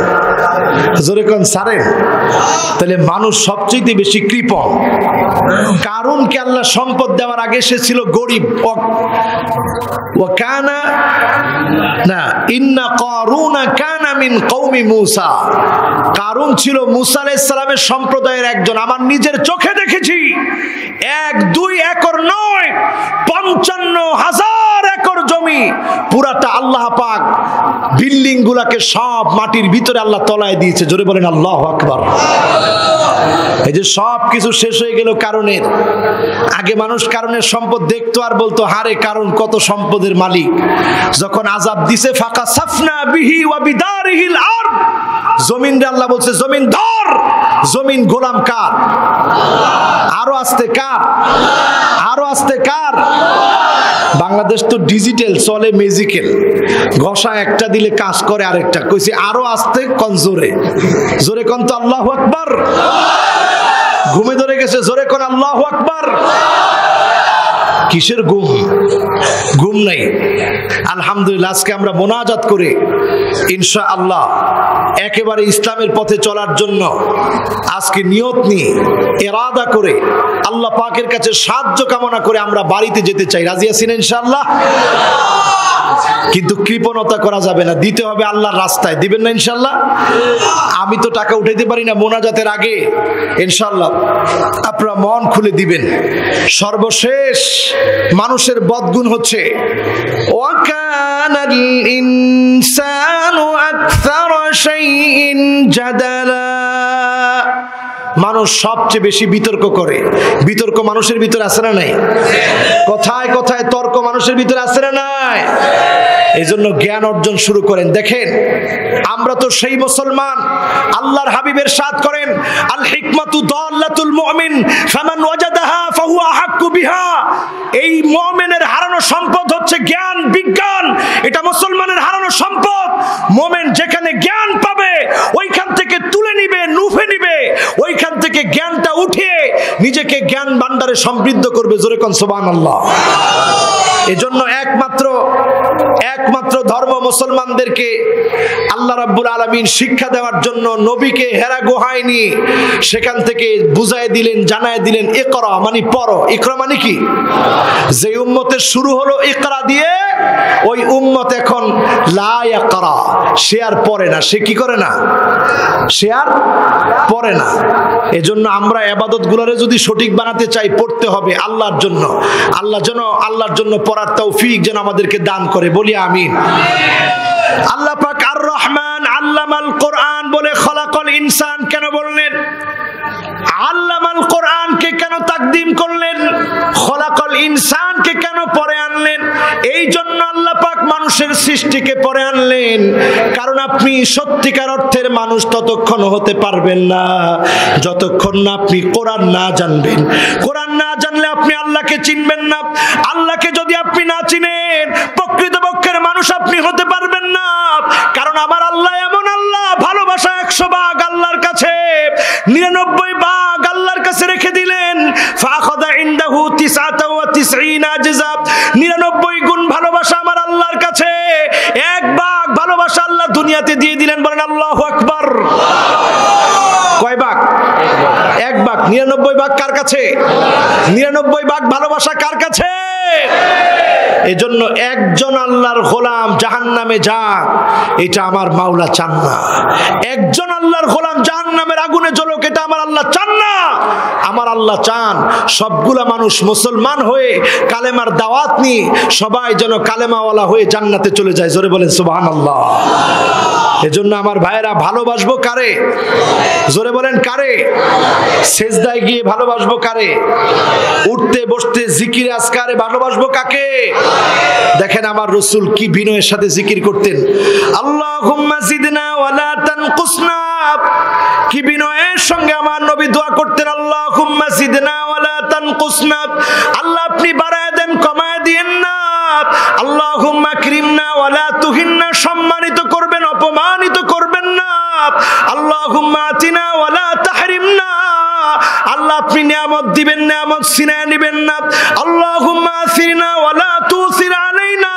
জোরে কোন ছাড়েন? তাহলে মানুষ সবচেয়ে বেশি কৃপণ। কারুনকে আল্লাহ সম্পদ দেওয়ার আগে সে ছিল গরিব। কারুন ছিল মুসা আলাইহিস সালামের সম্প্রদায়ের একজন। আমার নিজের চোখে দেখেছি, 1-2 একর নয়, 55,000 একর জমি, পুরাটা আল্লাহ পাক বিল্ডিং গুলাকে সব মাটির ভিতরে আল্লাহ তলায় দিয়েছে। জোরে বলেন আল্লাহু আকবার। এই যে সব কিছু শেষ হয়ে গেল কারণের। আগে মানুষ কারণের সম্পদ দেখতো আর বলতো, হারে কারণ কত সম্পদের মালিক। যখন আযাব দিছে, ফাকা সাফনা বিহি ওয়া বিদারিহিল আরদ, জমিনরে আল্লাহ বলছে জমিন ধর। জমিন গোলাম কার? আরো আস্তে কার? আরো আস্তে কার? বাংলাদেশ তো ডিজিটাল চলে, ম্যাজিক্যাল, ঘষা একটা দিলে কাজ করে আরেকটা। কইছি আরো আস্তে, কোন জোরে? জোরে কোন তো আল্লাহু আকবার। ঘুমে ধরে গেছে, জোরে কোন আল্লাহু আকবার। কিসের ঘুম? ঘুম নাই। আলহামদুলিল্লাহ, আজকে আমরা মোনাজাত করে ইনশাআল্লাহ একেবারে ইসলামের পথে চলার জন্য আজকে নিয়ত নিয়ে ইরাদা করে আল্লাহ পাকের কাছে সাহায্য কামনা করে আমরা বাড়িতে যেতে চাই। রাজি আছেন ইনশাআল্লাহ? কিন্তু কৃপণতা করা যাবে না, দিতে হবে আল্লাহর রাস্তায়। দিবেন না ইনশাআল্লাহ? আমি তো টাকা উঠাইতে পারি না, মোনাজাতের আগে ইনশাআল্লাহ আপনারা মন খুলে দিবেন। সর্বশেষ মানুষের বদগুণ হচ্ছে ওয়াকানাল ইনসানু আকসারা শাইইন জাদালা। মানুষ সবচেয়ে বেশি বিতর্ক করে। বিতর্ক মানুষের ভিতরে আছে না নাই? কথায় কথায় তর্ক মানুষের ভিতরে আছে না নাই? এই জন্য জ্ঞান অর্জন শুরু করেন। দেখেন আমরা তো সেই মুসলমান, আল্লাহর হাবিব ইরশাদ করেন আল হিকমাতু দাল্লাতুল মুমিন ফামান ওয়াজাদাহা ফাহুয়া আহাক্কু বিহা। এই মুমিনের হারানো সম্পদ হচ্ছে জ্ঞান, বিজ্ঞান। এটা মুসলমানের হারানো সম্পদ। মুমিন যেখানে জ্ঞান পাবে ওইখান থেকে তুলে নিবে, নুফে নিবে, ওইখান থেকে জ্ঞানটা উঠিয়ে নিজেকে জ্ঞান ভান্ডারে সমৃদ্ধ করবে। জোরে কোন সুবহানাল্লাহ। এজন্য একমাত্র ধর্ম মুসলমানদেরকে আল্লাহ রাব্বুল আলামিন শিক্ষা দেওয়ার জন্য নবীকে হেরা গুহায় নিয়ে সেখান থেকে বুঝায় দিলেন, জানায় দিলেন ইকরা মানে পড়ো। ইকরা মানে কি? যে উম্মতের শুরু হলো ইকরা দিয়ে, ওই উম্মত এখন লা ইয়াকরা, সে আর পড়ে না। সে কি করে না? সে আর পড়ে না। এজন্য আমরা ইবাদত গুলোরে যদি সঠিক বানাতে চাই, পড়তে হবে আল্লাহর জন্য। আল্লাহর জন্য পড়ার তৌফিক যেন আমাদেরকে দান করে, বলি আমিন। আল্লাহ পাক আর রহমান আল্লামাল কোরআন বলে খলাকল ইনসান কেন বললেন? আল্লামাল কোরআনকে কেন তাকদিম করলেন? খলাকল ইনসানকে কেন পরে আনলেন? এই জন্য আল্লাহ পাক মানুষের সৃষ্টিকে পরে আনলেন, কারণ আপনি সত্যিকার অর্থের মানুষ ততক্ষণ হতে পারবেন না যতক্ষণ না আপনি কোরআন না জানবেন। কোরআন না জানলে আপনি আল্লাহকে চিনবেন না। আল্লাহকে যদি আপনি না চিনেন, প্রকৃতপক্ষের মানুষ আপনি হতে পারবেন না। কারণ আমার আল্লাহ এমন আল্লাহ, ভালোবাসা 100 ভাগ আল্লাহর কাছে, 99 ভাগ আল্লাহর কাছে রেখে দিলেন। ফাখাযা ইনদাহু 99 আজজা, 99 গুণ ভালোবাসা আমার আল্লাহর কাছে, 1 ভাগ ভালোবাসা আল্লাহ দুনিয়াতে দিয়ে দিলেন। বলেন আল্লাহু আকবার। কয় ভাগ? 1 ভাগ। 99 ভাগ কার কাছে? 99 ভাগ ভালোবাসা কার কাছে? এজন্য একজন আল্লাহর গোলাম জাহান্নামে যাক, এটা আমার মাওলা চান না। একজন আল্লাহর গোলাম জাহান্নামের আগুনে জ্বলুক, এটা আমার আল্লাহ চান না। আমার আল্লাহ চান সবগুলা মানুষ মুসলমান হয়ে কালেমার দাওয়াত নিয়ে সবাই যেন কালেমাওয়ালা হয়ে জান্নাতে চলে যায়। জোরে বলেন সুবহানাল্লাহ। এজন্য আমার ভাইয়েরা, ভালোবাসবো কারে? জোরে বলেন কারে? সেজদায় গিয়ে ভালোবাসবো কারে? উঠতে বসতে জিকির আজকারে ভালোবাসবো কাকে? দেখেন আমার রাসূল কি বিনয়ের সাথে জিকির করতেন। আল্লাহুম্মা জিদনা ওয়ালা তানকুসনা, কি বিনয়ের সঙ্গে আমার নবী দোয়া করতেন। আল্লাহুম্মা জিদনা ওয়ালা তানকুসনা, আল্লাহ আপনি বাড়ায় দেন, কমায় দিয়েন না। আল্লাহুম্মা করিমনা ওয়ালা তুহিন্না, সম্মানিত করবেন, অপমানিত করবেন না। আল্লাহুম্মা আতিনা ওয়ালা তাহরিমনা, আল্লাহ আপনি নিয়ামত দিবেন, নিয়ামত ছিনায় নেবেন না। আল্লাহুম্মা আসিরনা ওয়ালা তুসির আলাইনা,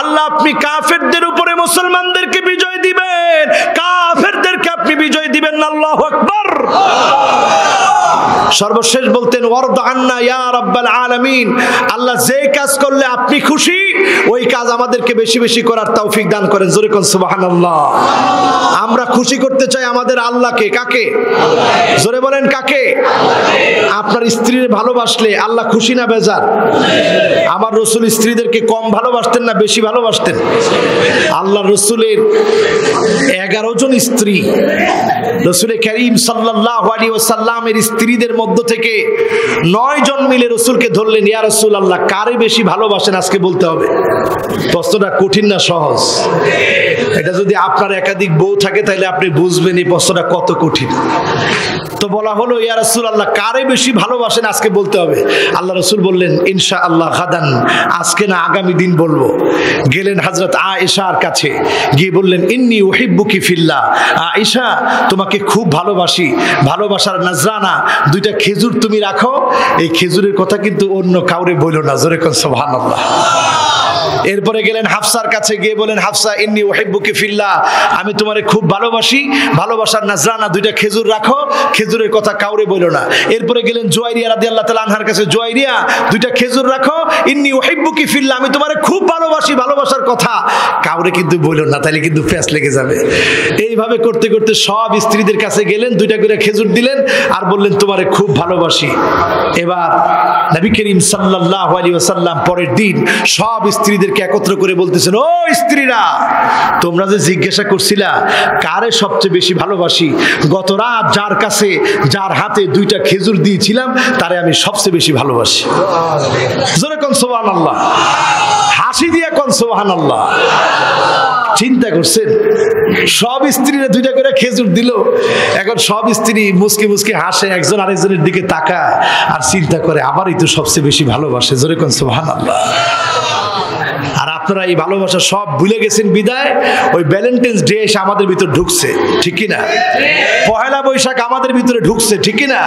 আল্লাহ আপনি কাফেরদের উপরে মুসলমানদেরকে বিজয় দিবেন, কাফেরদেরকে আপনি বিজয় দিবেন না। আল্লাহু আকবার। সর্বশেষ বলতেন ওয়ারদ আন্না ইয়া রাব্বাল আলামিন, আল্লাহ যে কাজ করলে আপনি খুশি ওই কাজ আমাদেরকে বেশি বেশি করার তৌফিক দান করেন। জোরে কোন সুবহানাল্লাহ। আমরা খুশি করতে চাই আমাদের আল্লাহকে। কাকে? জোরে বলেন কাকে? আপনার স্ত্রীর ভালোবাসলে আল্লাহ খুশি না বেজার? আমার রাসূল স্ত্রীদেরকে কম ভালোবাসতেন না বেশি ভালোবাসতেন? আল্লাহর রাসূলের 11 জন স্ত্রী, রাসূল করিম সাল্লাল্লাহু আলাইহি ওয়াসাল্লামের স্ত্রীদের মধ্য থেকে 9 জন মিলে রাসূলকে ধরলেন, ইয়া রাসূলুল্লাহ কারে বেশি ভালোবাসেন আজকে বলতে হবে। প্রশ্নটা কঠিন না সহজ? এটা যদি আপনার একাধিক বউ থাকে তাহলে আপনি বুঝবেন এই প্রশ্নটা কত কঠিন। তো বলা হলো ইয়া রাসূলুল্লাহ কারে বেশি ভালোবাসেন আজকে বলতে হবে। আল্লাহ রাসূল বললেন ইনশাআল্লাহ গাদান, আজকে না আগামী দিন বলবো। গেলেন হযরত আয়েশার কাছে, গিয়ে বললেন ইন্নী উহিব্বুকি ফিল্লাহ, আয়েশা তোমাকে খুব ভালোবাসি, ভালোবাসার নজরানা 2টা খেজুর তুমি রাখো, এই খেজুরের কথা কিন্তু অন্য কাউরে বলো না। জোরে কোন সুবহানাল্লাহ। এরপরে গেলেন হাফসার কাছে, গিয়ে বলেন হাফসা ইন্নী উহিব্বুকি ফিল্লাহ, আমি তোমারে খুব ভালোবাসি, ভালোবাসার নজরানা 2টা খেজুর রাখো, খেজুরের কথা কাউরে বলো না। এরপরে গেলেন জুয়াইরিয়া রাদিয়াল্লাহু তাআলা আনহার কাছে, জুয়াইরিয়া 2টা খেজুর রাখো, ইন্নী উহিব্বুকি ফিল্লাহ, আমি তোমারে খুব ভালোবাসি, ভালোবাসার কথা কাউরে কিন্তু বলো না, তাহলে কিন্তু প্যাঁচ লেগে যাবে। এইভাবে করতে করতে সব স্ত্রীদের কাছে গেলেন, 2টা করে খেজুর দিলেন আর বললেন তোমারে খুব ভালোবাসি। এবার নবী করিম সাল্লাল্লাহু আলাইহি ওয়াসাল্লাম পরের দিন সব স্ত্রীদেরকে একত্র করে বলতেছেন, ও স্ত্রীরা তোমরা যে জিজ্ঞাসা করছিলা কারে সবচেয়ে বেশি ভালোবাসি, গত রাত যার কাছে যার হাতে 2টা খেজুর দিয়েছিলাম তারে আমি সবচেয়ে বেশি ভালোবাসি। জোরে কোন সুবহানাল্লাহ। হাসি দিয়া কোন সুবহানাল্লাহ। চিন্তা করছেন, সব স্ত্রীরা দুইটা করে খেজুর দিল, এখন সব স্ত্রী মুসকি মুসকি হাসে, একজন আরেকজনের দিকে তাকায় আর চিন্তা করে আমারই তো সবচেয়ে বেশি ভালোবাসে, জোরে কোন সুবহানাল্লাহ। আর আপনারা এই ভালোবাসা সব ভুলে গেছেন বিদায় ওই ভ্যালেন্টাইন্স ডে এসে আমাদের ভিতর ঢুকছে, ঠিক কি না? পহেলা বৈশাখ আমাদের ভিতরে ঢুকছে, ঠিক কি না?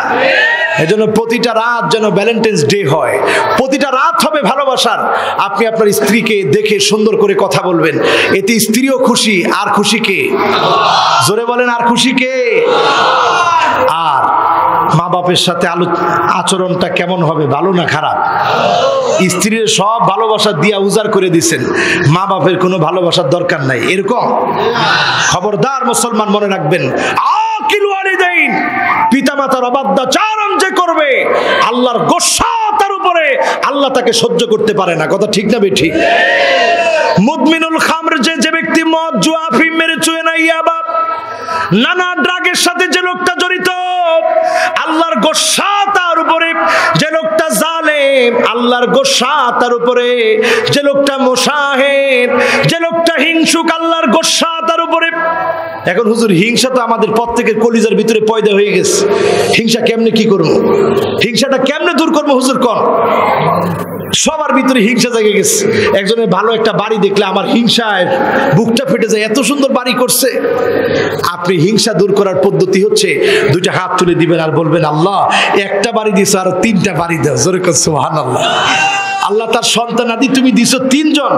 এজন্য প্রতিটা রাত যেন ভ্যালেন্টাইন্স ডে হয়, প্রতিটা রাত হবে ভালোবাসার। আপনি আপনার স্ত্রীকে দেখে সুন্দর করে কথা বলবেন, এতে স্ত্রীও খুশি, আর খুশি কে? জোরে বলেন, আর খুশি কে? আর মা বাপের সাথে আচরণটা কেমন হবে, ভালো না খারাপ? স্ত্রীর সব ভালোবাসা দিয়া উজাড় করে দিচ্ছেন, মা বাপের কোনো ভালোবাসার দরকার নাই, এরকম? খবরদার মুসলমান, মনে রাখবেন, আকিল ওয়ালিদাইন, পিতামাতার অবাধ্যাচারণ যে করবে আল্লাহর গোসা তার উপরে, আল্লাহ তাকে সহ্য করতে পারে না। কথা ঠিক না বেঠিক? মুদমিনুল খামর, যে ব্যক্তি মদ, জুয়া, আফিম, মেরেচুয়েনা, ইয়াবা, নানা ড্রাগের সাথে যে লোকটা জড়িত, আল্লাহর গোসা তার উপরে। যে লোকটা জালেম, আল্লাহর গোসা তার উপরে। যে লোকটা মুসাহিদ, যে লোকটা হিংসুক, আল্লাহর গোসা তার উপরে। এখন হুজুর, হিংসা তো আমাদের প্রত্যেকের কলিজার ভিতরে পয়দা হয়ে গেছে, হিংসা কেমনে কি করবো, হিংসাটা কেমনে দূর করবো হুজুর কোন? সবার ভিতরে হিংসা জেগে গেছে। একজনের ভালো একটা বাড়ি দেখলে আমার হিংসায় বুকটা ফেটে যায়, এত সুন্দর বাড়ি করছে। আপনি হিংসা দূর করার পদ্ধতি হচ্ছে দুইটা হাত তুলে দিবেন আর বলবেন, আল্লাহ একটা বাড়ি দিছো আর 3টা বাড়ি দাও, জোরে কর সুবহানাল্লাহ। আল্লাহ তার সন্তানাদি তুমি দিছো 3 জন,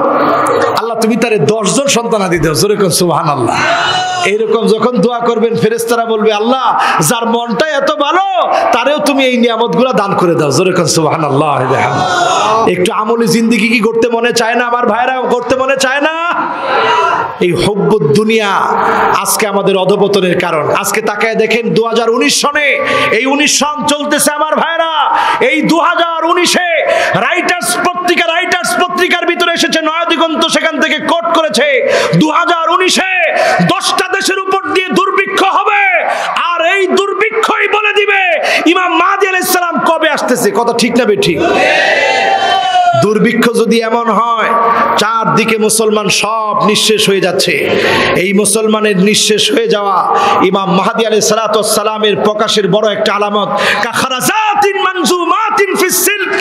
আল্লাহ তুমি তারে 10 জন সন্তানাদি দাও, জোরে কর সুবহানাল্লাহ। এইরকম যখন দোয়া করবেন, ফেরেশতারা বলবে, আল্লাহ যার মনটা এত ভালো তারেও তুমি এই নিয়ামতগুলো দান করে দাও, জোরে কর সুবহানাল্লাহ। একটু আমলি জিন্দেগি কি করতে মনে চায় না আমার ভাইরা? করতে মনে চায় না? এই হুব্বুদ দুনিয়া আজকে আমাদের অধপতনের কারণ। আজকে তাকায় দেখেন 2019 সনে, এই 19 সন চলতেছে আমার ভাইরা। এই 2019-এ রাইটার্স পত্রিকার ভিতরে এসেছে নয়া দিগন্ত, সেখান থেকে কোট করেছে 2019-এ 10টা দেশের উপর দিয়ে দুর্ভিক্ষ হবে, আর এই দুর্ভিক্ষই বলে দিবে ইমাম মাহদী আলাইহিস সালাম কবে আসতেছে। কথা ঠিক না বেঠিক? দুর্ভিক্ষ যদি এমন হয় চারদিকে মুসলমান সব নিঃশেষ হয়ে যাচ্ছে, এই মুসলমানের নিঃশেষ হয়ে যাওয়া ইমাম মাহদী আলাইহিস সালাতু ওয়াস সালামের প্রকাশের বড় একটা আলামত। কাখারাজাতিন মানজুমাতিন ফিস সিলক,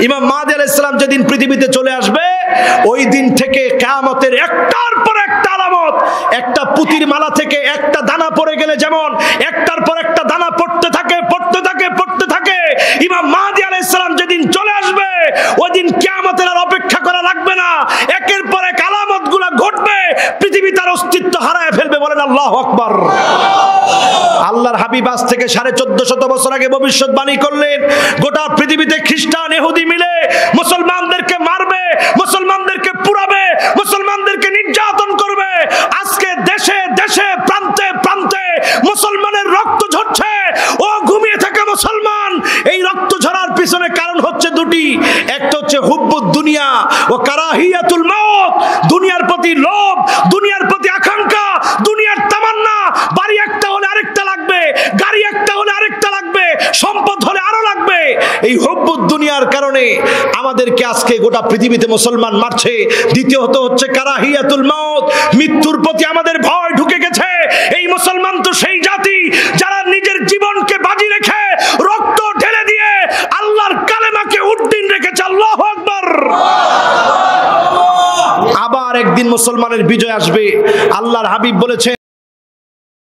ইমাম মাহদী আলাইহিস সালাম যেদিন পৃথিবীতে চলে আসবে ওই দিন থেকে কিয়ামতের একটার পর একটা আলামত, একটা পুতির মালা থেকে একটা দানা পড়ে গেলে যেমন একটার পর একটা দানা পড়তে থাকে, ইমাম মাহদী আলাইহিস সালাম যেদিন চলে আসবে ওই দিন কিয়ামতের আর অপেক্ষা করা লাগবে না, একের পর এক আলামতগুলো ঘটবে, পৃথিবী তার অস্তিত্ব হারায় ফেলবে। বলেন আল্লাহু আকবার। আল্লাহর হাবিব আজ থেকে 1450 বছর আগে ভবিষ্যৎবাণী করলেন, গোটা পৃথিবীতে খ্রিস্টান ইহুদি মিলে মুসলমানদেরকে মারবে, মুসলমানদেরকে পুড়াবে, মুসলমানদেরকে নির্যাতন করবে। আজকে দেশে দেশে প্রান্তে প্রান্তে মুসলমানের রক্ত ঝরছে। ও ঘুমিয়ে থাকা মুসলমান, এই রক্ত ঝরার পিছনে কারণ হচ্ছে দুটি। একটা হচ্ছে হুব্বুদ দুনিয়া ও কারাহিয়াতুল মাউত, দুনিয়ার প্রতি লোভ, দুনিয়ার প্রতি আকাঙ্ক্ষা, দুনিয়ার তামান্না। বাড়ি একটা হলে আরেকটা লাগবে, গাড়ি একটা হলে আরেকটা লাগবে, সম্পদ হলে আরো লাগবে। এই হুব্বুদ দুনিয়ার কারণে আমাদেরকে আজকে গোটা পৃথিবীতে মুসলমান মারছে। দ্বিতীয়ত হচ্ছে কারাহিয়াতুল মাউত, মৃত্যুর প্রতি আমাদের ভয় ঢুকে গেছে। এই মুসলমান তো সেই জাতি যারা নিজের জীবনকে বাজি রেখে রক্ত ঢেলে দিয়ে আল্লাহর কালেমাকে উদ্দিন রেখেছে। আল্লাহু আকবার। আবার একদিন মুসলমানের বিজয় আসবে। আল্লাহর হাবিব বলেছেন,